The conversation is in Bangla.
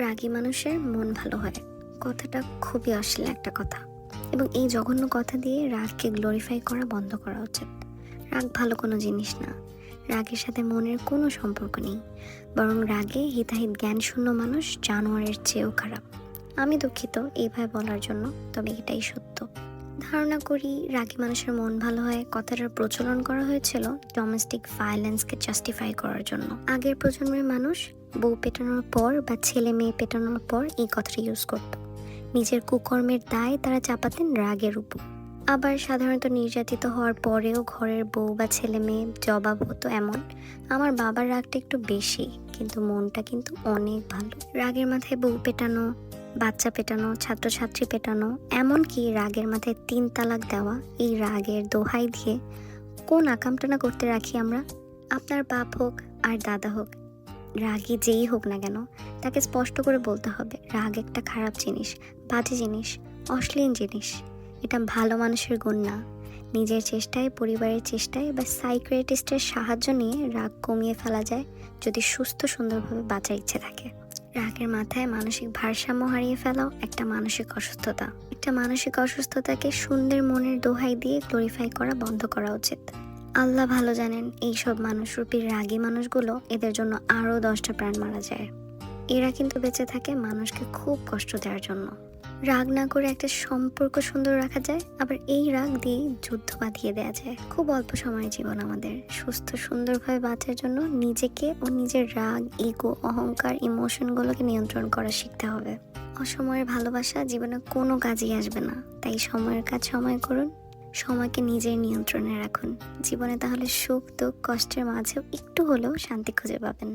রাগী মানুষের মন ভালো হয়, কথাটা খুবই অশ্লীল একটা কথা। এবং এই জঘন্য কথা দিয়ে রাগকে গ্লোরিফাই করা বন্ধ করা উচিত। রাগ ভালো কোনো জিনিস না। রাগের সাথে মনের কোনো সম্পর্ক নেই। বরং রাগে হিতাহিত জ্ঞানশূন্য মানুষ জানোয়ারের চেয়েও খারাপ। আমি দুঃখিত এইভাবে বলার জন্য, তবে এটাই সত্য। ধারণা করি রাগী মানুষের মন ভালো হয় কথাটার প্রচলন করা হয়েছিল ডোমেস্টিক ভায়োলেন্সকে জাস্টিফাই করার জন্য। আগের প্রজন্মের মানুষ বউ পেটানোর পর বা ছেলে মেয়ে পেটানোর পর এই কথাটা ইউজ করত। নিজের কুকর্মের দায় তারা চাপাতেন রাগের উপর। আবার সাধারণত নির্যাতিত হওয়ার পরেও ঘরের বউ বা ছেলে মেয়ে জবাব হতো এমন, আমার বাবার রাগটা একটু বেশি, কিন্তু মনটা কিন্তু অনেক ভালো। রাগের মাথায় বউ পেটানো, বাচ্চা পেটানো, ছাত্রছাত্রী পেটানো, এমনকি রাগের মাথায় 3 তালাক দেওয়া, এই রাগের দোহাই দিয়ে কোন আকামটা না করতে রাখি আমরা। আপনার বাপ হোক আর দাদা হোক, রাগী যেই হোক না কেন, তাকে স্পষ্ট করে বলতে হবে রাগ একটা খারাপ জিনিস, বাজে জিনিস, অশ্লীল জিনিস। এটা ভালো মানুষের গুণ না। নিজের চেষ্টায়, পরিবারের চেষ্টায় বা সাইকিয়াট্রিস্টের সাহায্য নিয়ে রাগ কমিয়ে ফেলা যায়, যদি সুস্থ সুন্দরভাবে বাঁচার ইচ্ছে থাকে। রাগের মাথায় মানসিক ভারসাম্য হারিয়ে ফেলাও একটা মানসিক অসুস্থতা। একটা মানসিক অসুস্থতাকে সুন্দর মনের দোহাই দিয়ে গ্লোরিফাই করা বন্ধ করা উচিত। আল্লাহ ভালো জানেন এইসব মানুষরূপী রাগী মানুষগুলো, এদের জন্য আরও 10টা প্রাণ মারা যায়। এরা কিন্তু বেঁচে থাকে মানুষকে খুব কষ্ট দেওয়ার জন্য। রাগ না করে একটা সম্পর্ক সুন্দর রাখা যায়, আবার এই রাগ দিয়ে যুদ্ধ বাঁধিয়ে দেওয়া যায়। খুব অল্প সময়ের জীবন আমাদের। সুস্থ সুন্দরভাবে বাঁচার জন্য নিজেকে ও নিজের রাগ, ইগো, অহংকার, ইমোশনগুলোকে নিয়ন্ত্রণ করা শিখতে হবে। অসময়ের ভালোবাসা জীবনে কোনো কাজেই আসবে না, তাই সময়ের কাজ সময় করুন। সময়কে নিজের নিয়ন্ত্রণে রাখুন। জীবনে তাহলে সুখ, দুঃখ, কষ্টের মাঝেও একটু হলেও শান্তি খুঁজে পাবেন।